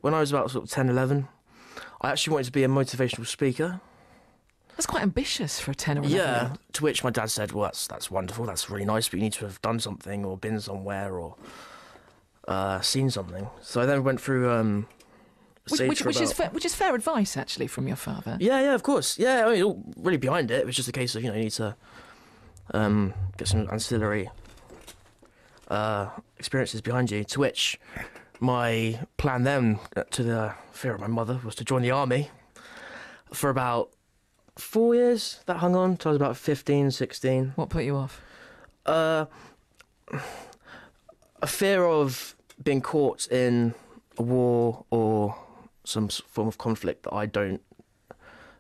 when I was about sort of 10, 11, I actually wanted to be a motivational speaker. That's quite ambitious for a 10 or 11 year Yeah, old. to which my dad said, well, that's wonderful, that's really nice, but you need to have done something or been somewhere or seen something. So I then went through... Which is fair advice, actually, from your father. Yeah, of course. Yeah, I mean, all really behind it. It was just a case of, you need to get some ancillary experiences behind you, to which my plan then, to the fear of my mother, was to join the army for about 4 years. That hung on till I was about 15, 16. What put you off? A fear of being caught in a war or some form of conflict that I don't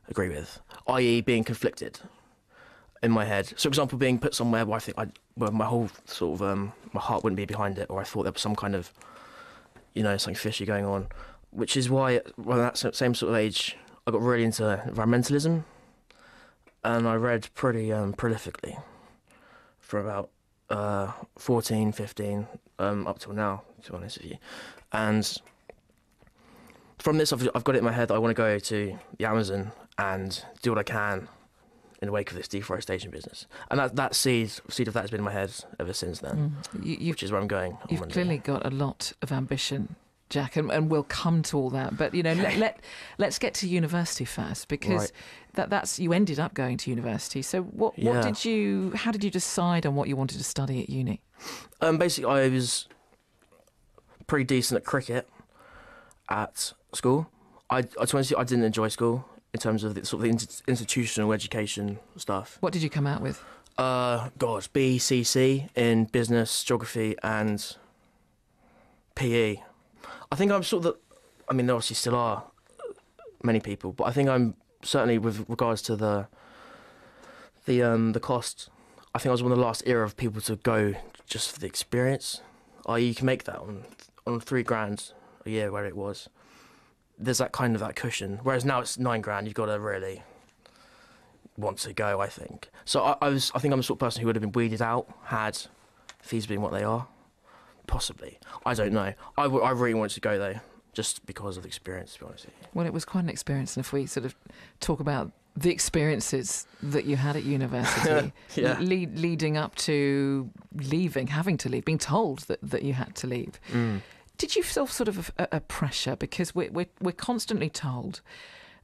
agree with, i.e. being conflicted in my head. So, for example, being put somewhere where I think my whole sort of my heart wouldn't be behind it, or I thought there was some kind of, something fishy going on, which is why, at that same sort of age, I got really into environmentalism, and I read pretty prolifically for about 14, 15, up till now, to be honest with you. And from this, I've got it in my head that I want to go to the Amazon and do what I can in the wake of this deforestation business. And that seed of that has been in my head ever since then, which is where I'm going. You've clearly got a lot of ambition, Jack, and we'll come to all that. But, let's get to university first, because that's you ended up going to university. So how did you decide on what you wanted to study at uni? Basically, I was pretty decent at cricket at school. I didn't enjoy school in terms of the sort of institutional education stuff. What did you come out with? B, C, C in business, geography, and PE. I think I'm sort of there obviously still are many people, but I think I'm certainly, with regards to the cost, I think I was one of the last era of people to go just for the experience. You can make that on $3,000 a year, where it was. There's that cushion, whereas now it's $9,000. You've got to really want to go, I think. So I think I'm the sort of person who would have been weeded out had fees been what they are. Possibly, I don't know. I really wanted to go though, just because of the experience, to be honest with you. Well, it was quite an experience, and if we sort of talk about the experiences that you had at university, leading up to leaving, having to leave, being told that you had to leave. Did you feel sort of a pressure? Because we're constantly told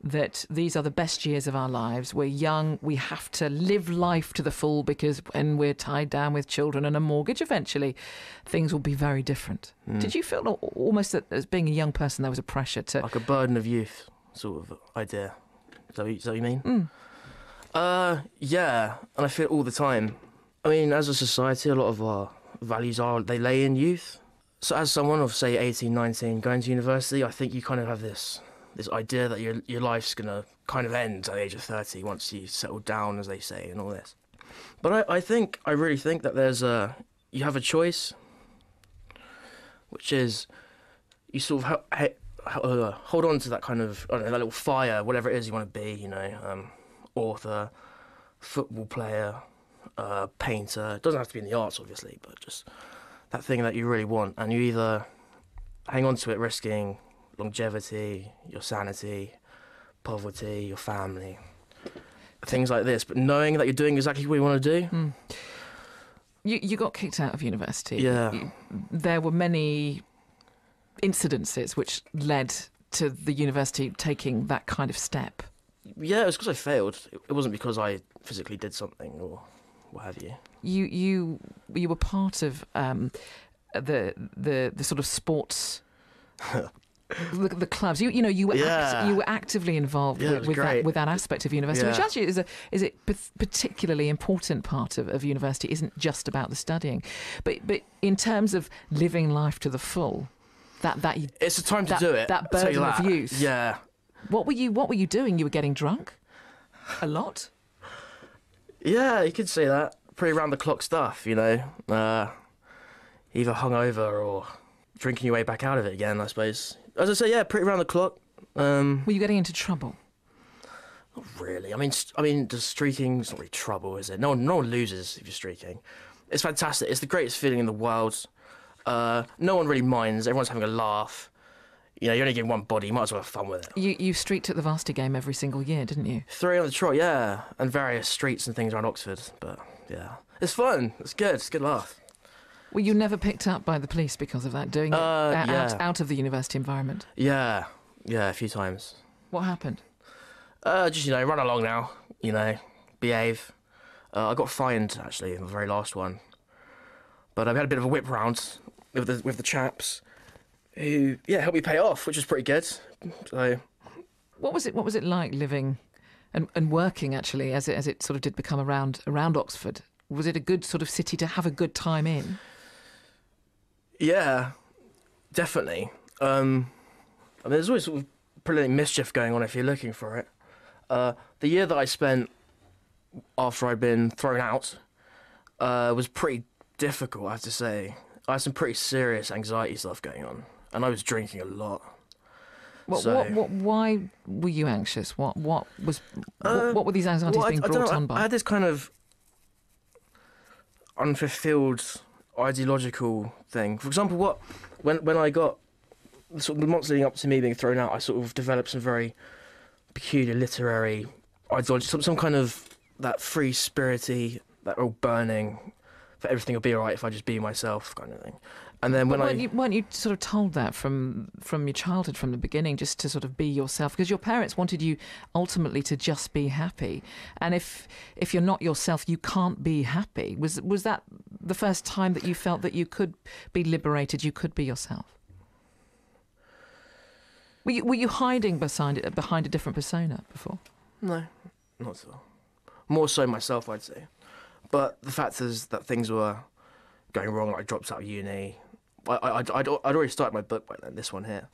that these are the best years of our lives. We're young. We have to live life to the full, because when we're tied down with children and a mortgage, eventually things will be very different. Did you feel almost that, as being a young person, there was a pressure to... Like a burden of youth sort of idea. Is that what you mean? Yeah, and I feel it all the time. I mean, as a society, a lot of our values they lay in youth. So as someone of, say, 18, 19, going to university, I think you kind of have this idea that your life's going to kind of end at the age of 30 once you settle down, as they say, and all this. But I really think that you have a choice, which is you sort of hold on to that kind of, I don't know, that little fire, whatever it is you want to be, author, football player, painter. It doesn't have to be in the arts, obviously, but just that thing that you really want, and you either hang on to it, risking longevity, your sanity, poverty, your family, things like this, but knowing that you're doing exactly what you want to do. You got kicked out of university. Yeah. There were many incidences which led to the university taking that kind of step. Yeah, it was because I failed. It wasn't because I physically did something or what have you. You were part of the sort of sports the clubs. You were actively involved with that aspect of university, which actually is a particularly important part of university. Isn't just about the studying, but in terms of living life to the full, that it's a time to do it. That burden of youth. Yeah. What were you doing? You were getting drunk a lot. Yeah, you could say that. Pretty round-the-clock stuff, either hungover or drinking your way back out of it again, I suppose. As I say, yeah, pretty round the clock. Were you getting into trouble? Not really. I mean, just streaking's not really trouble, is it? No one loses if you're streaking. It's fantastic. It's the greatest feeling in the world. No one really minds. Everyone's having a laugh. you know, you're only getting one body, you might as well have fun with it. You streaked at the varsity game every single year, didn't you? 3 on the trot, yeah, and various streets and things around Oxford. But yeah, it's fun. It's good. It's a good laugh. Were you never picked up by the police because of that, doing it out of the university environment? Yeah, a few times. What happened? Just, you know, run along now, you know, behave. I got fined, actually, in the very last one. But I had a bit of a whip round with the chaps who, helped me pay off, which was pretty good. So, what was it like living and working, actually, as it sort of did become around Oxford? Was it a good sort of city to have a good time in? Yeah, definitely. I mean, there's always sort of pretty mischief going on if you're looking for it. The year that I spent after I'd been thrown out was pretty difficult, I have to say. I had some pretty serious anxiety stuff going on, and I was drinking a lot. Why were you anxious? What were these anxieties being brought on by? I had this kind of unfulfilled ideological thing. For example, when I got sort of the months leading up to me being thrown out, I sort of developed some very peculiar literary ideology, some kind of that free-spirity, that all burning, that everything will be all right if I just be myself kind of thing. And then weren't you sort of told that from your childhood, from the beginning, just to sort of be yourself? Because your parents wanted you ultimately to just be happy. And if you're not yourself, you can't be happy. Was that the first time that you felt that you could be liberated, you could be yourself? Were you hiding behind a different persona before? No, not at all. More so myself, I'd say. But the fact is that things were going wrong. I dropped out of uni. I'd already started my book by then, this one here.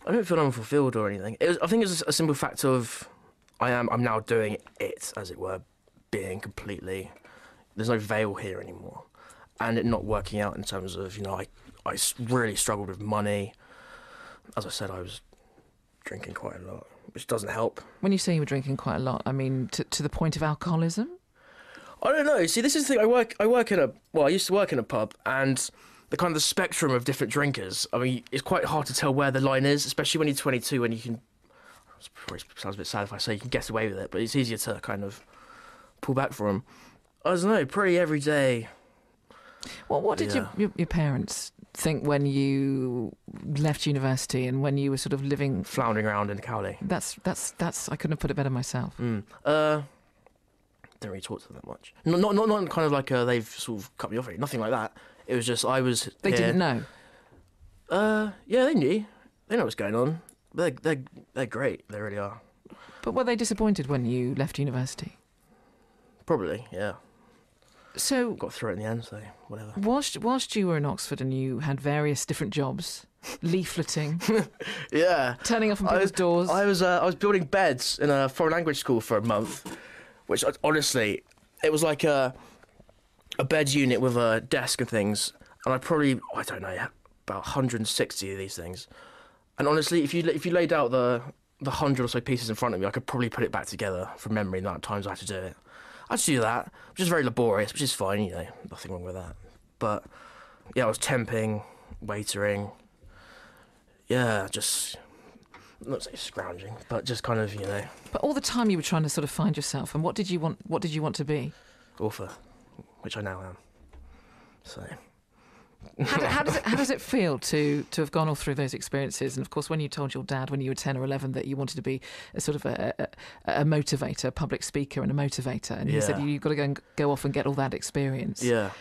I don't feel unfulfilled or anything. I think it's a simple fact of I'm now doing it, as it were, being completely... There's no veil here anymore. And it not working out in terms of, you know, I really struggled with money. As I said, I was drinking quite a lot, which doesn't help. When you say you were drinking quite a lot, I mean to the point of alcoholism? I don't know. See, this is the thing. I used to work in a pub, and the kind of the spectrum of different drinkers, I mean, it's quite hard to tell where the line is, especially when you're 22 and you can... It sounds a bit sad if I say you can get away with it, but it's easier to kind of pull back from. I don't know, pretty every day. Well, what did your parents think when you left university and when you were sort of living... Floundering around in Cowley. That's I couldn't have put it better myself. Didn't really talk to them that much. Not kind of like they've sort of cut me off. Nothing like that. It was just I was. They didn't know. Yeah, they knew. They know what's going on. They're great. They really are. But were they disappointed when you left university? Probably, yeah. So got through it in the end. So whatever. Whilst you were in Oxford and you had various different jobs, leafleting, yeah, turning up on people's doors. I was building beds in a foreign language school for a month. Which, honestly, it was like a bed unit with a desk and things. And I don't know, about 160 of these things. And honestly, if you laid out the 100 or so pieces in front of me, I could probably put it back together from memory the amount of times I had to do it. I had to do that, which is very laborious, which is fine, you know, nothing wrong with that. But, yeah, I was temping, waitering. Yeah, just... not say scrounging, but just kind of, you know. But all the time you were trying to sort of find yourself, and what did you want to be? Author, which I now am. So. How does it feel to have gone all through those experiences? And of course, when you told your dad when you were 10 or 11 that you wanted to be a sort of a motivator, a public speaker, and a motivator, and he said you've got to go off and get all that experience. Yeah.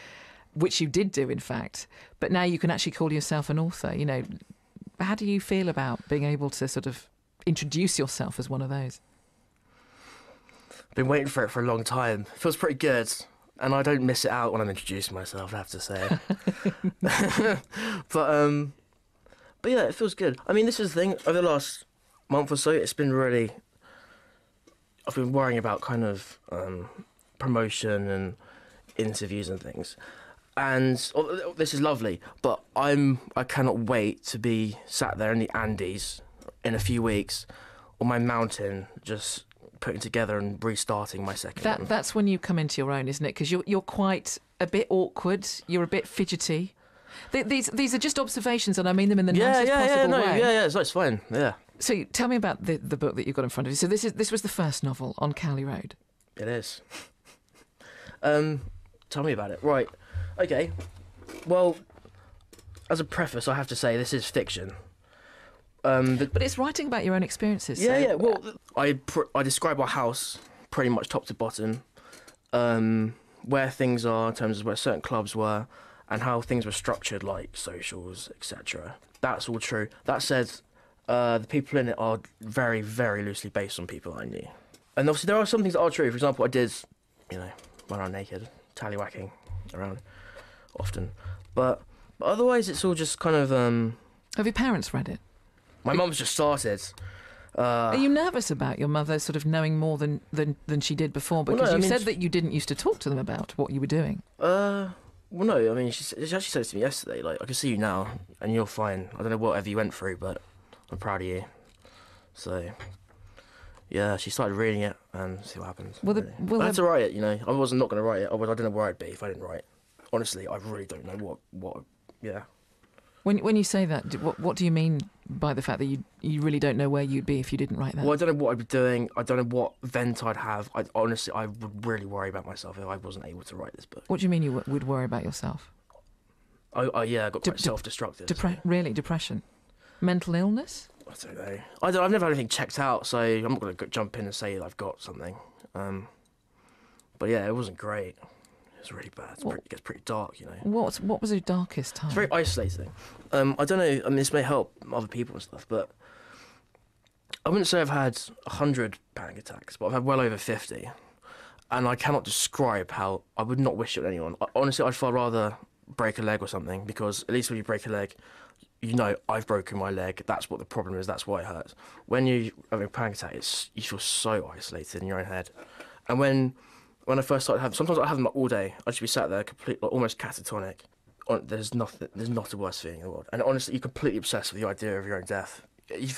Which you did do, in fact. But now you can actually call yourself an author. You know. How do you feel about being able to sort of introduce yourself as one of those? I've been waiting for it for a long time. It feels pretty good, and I don't miss it out when I'm introducing myself, I have to say. But yeah, it feels good. I mean, this is the thing. Over the last month or so, it's been really... I've been worrying about kind of promotion and interviews and things. And this is lovely, but I cannot wait to be sat there in the Andes in a few weeks on my mountain, just putting together and restarting my second one. That's when you come into your own, isn't it? Because you're quite a bit awkward, you're a bit fidgety. These are just observations, and I mean them in the nicest possible way. Yeah, it's fine, yeah. So tell me about the book that you've got in front of you. So this was the first novel on Cowley Road. It is. Tell me about it. Right, okay. Well, as a preface, I have to say this is fiction. But it's writing about your own experiences. Yeah, so. yeah. Well, I describe our house pretty much top to bottom, where things are in terms of where certain clubs were, and how things were structured, like socials, etc. That's all true. That said, the people in it are very, very loosely based on people I knew. And obviously there are some things that are true. For example, I did, run around naked, tallywhacking around often. But otherwise it's all just kind of... Have your parents read it? My mum's just started. Are you nervous about your mother sort of knowing more than she did before? Because you said that you didn't used to talk to them about what you were doing. Well, no, I mean, she actually said to me yesterday, like, I can see you now, and you're fine. I don't know whatever you went through, but I'm proud of you. So, yeah, she started reading it, and see what happens. I had to write it, I wasn't not going to write it. I don't know where I'd be if I didn't write. Honestly, I really don't know what yeah. When you say that, what do you mean by the fact that you really don't know where you'd be if you didn't write that? Well, I don't know what I'd be doing. I don't know what vent I'd have. Honestly, I would really worry about myself if I wasn't able to write this book. What do you mean you would worry about yourself? I got quite self-destructive. Really? Depression? Mental illness? I don't know. I've never had anything checked out, so I'm not going to jump in and say that I've got something. But yeah, it wasn't great. It's really bad. It gets pretty dark, What was your darkest time? It's very isolating. I don't know. I mean, this may help other people and stuff, but I wouldn't say I've had 100 panic attacks, but I've had well over 50, and I cannot describe how. I would not wish it on anyone. Honestly, I'd far rather break a leg or something, because at least when you break a leg, I've broken my leg. That's what the problem is. That's why it hurts. When you're having a panic attack, you feel so isolated in your own head, and when I first started having, sometimes I have them all day. I'd just be sat there, almost catatonic. There's not a worse feeling in the world. And honestly, you're completely obsessed with the idea of your own death. It's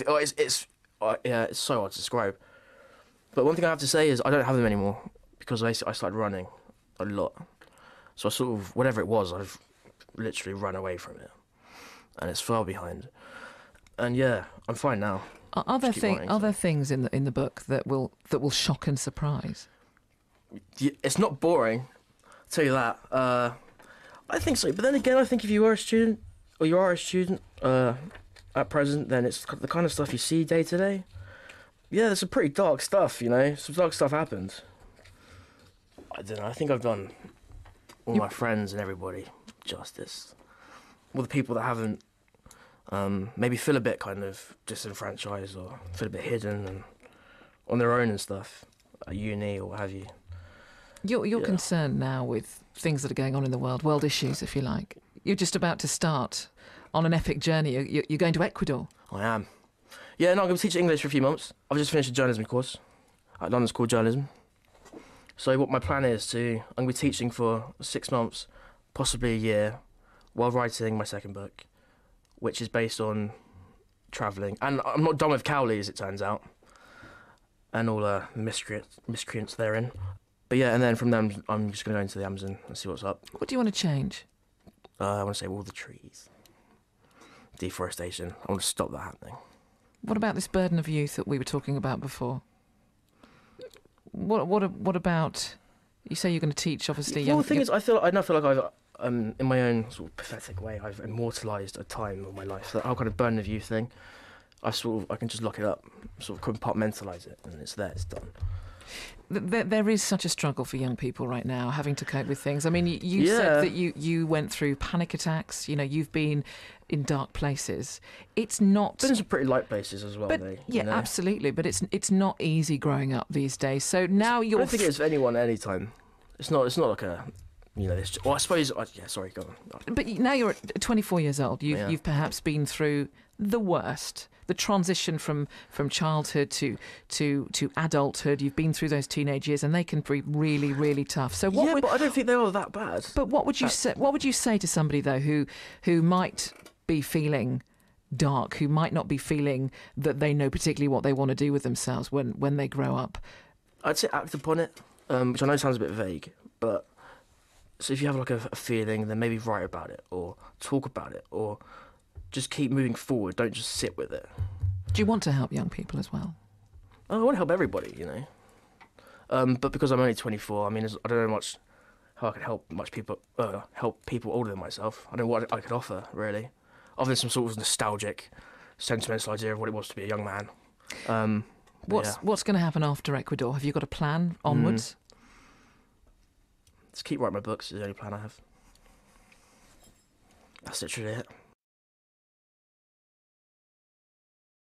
so hard to describe. But one thing I have to say is I don't have them anymore, because I started running a lot. So I sort of, whatever it was, I've literally run away from it, and it's far behind. And yeah, I'm fine now. Are there things in the book that will shock and surprise? It's not boring, I'll tell you that. I think so, but then again, I think if you are a student, or you are a student at present, then it's the kind of stuff you see day to day. Yeah, there's some pretty dark stuff, some dark stuff happens. I don't know, I think I've done all my friends and everybody justice. All the people that haven't maybe feel a bit kind of disenfranchised, or feel a bit hidden and on their own and stuff, at uni or what have you. You're concerned now with things that are going on in the world issues, if you like. You're just about to start on an epic journey. You're going to Ecuador. I am. Yeah, no, I'm going to teach English for a few months. I've just finished a journalism course at London School of Journalism. So what my plan is I'm going to be teaching for 6 months, possibly a year, while writing my second book, which is based on travelling. And I'm not done with Cowley, as it turns out, and all the miscreants therein. But yeah, and then from them, I'm just going to go into the Amazon and see what's up. What do you want to change? I want to save all the trees. Deforestation. I want to stop that happening. What about this burden of youth that we were talking about before? What about... You say you're going to teach, obviously... Well, the thing is, I feel like I've, in my own sort of pathetic way, I've immortalised a time of my life. That whole kind of burden of youth thing, I can just lock it up, sort of compartmentalize it, and it's there, it's done. There is such a struggle for young people right now, having to cope with things. I mean, you said that you went through panic attacks. You've been in dark places. It's not... Been in some pretty light places as well, absolutely. But it's not easy growing up these days. So now you're... I don't think it is for anyone at any time. It's not like a... Well, I suppose... sorry, go on. But now you're 24 years old. You've perhaps been through the worst. The transition from childhood to adulthood. You've been through those teenage years, and they can be really, really tough. So but I don't think they are that bad. But what would you say? What would you say to somebody though who might be feeling dark, who might not be feeling that they know particularly what they want to do with themselves when they grow up? I'd say act upon it, which I know sounds a bit vague, but So if you have like a feeling, then maybe write about it or talk about it or just keep moving forward. Don't just sit with it. Do you want to help young people as well? I want to help everybody, you know. But because I'm only 24, I mean, I don't know much how I could help people older than myself. I don't know what I could offer really, other than some sort of nostalgic, sentimental idea of what it was to be a young man. What's going to happen after Ecuador? Have you got a plan onwards? Just keep writing my books is the only plan I have. That's literally it.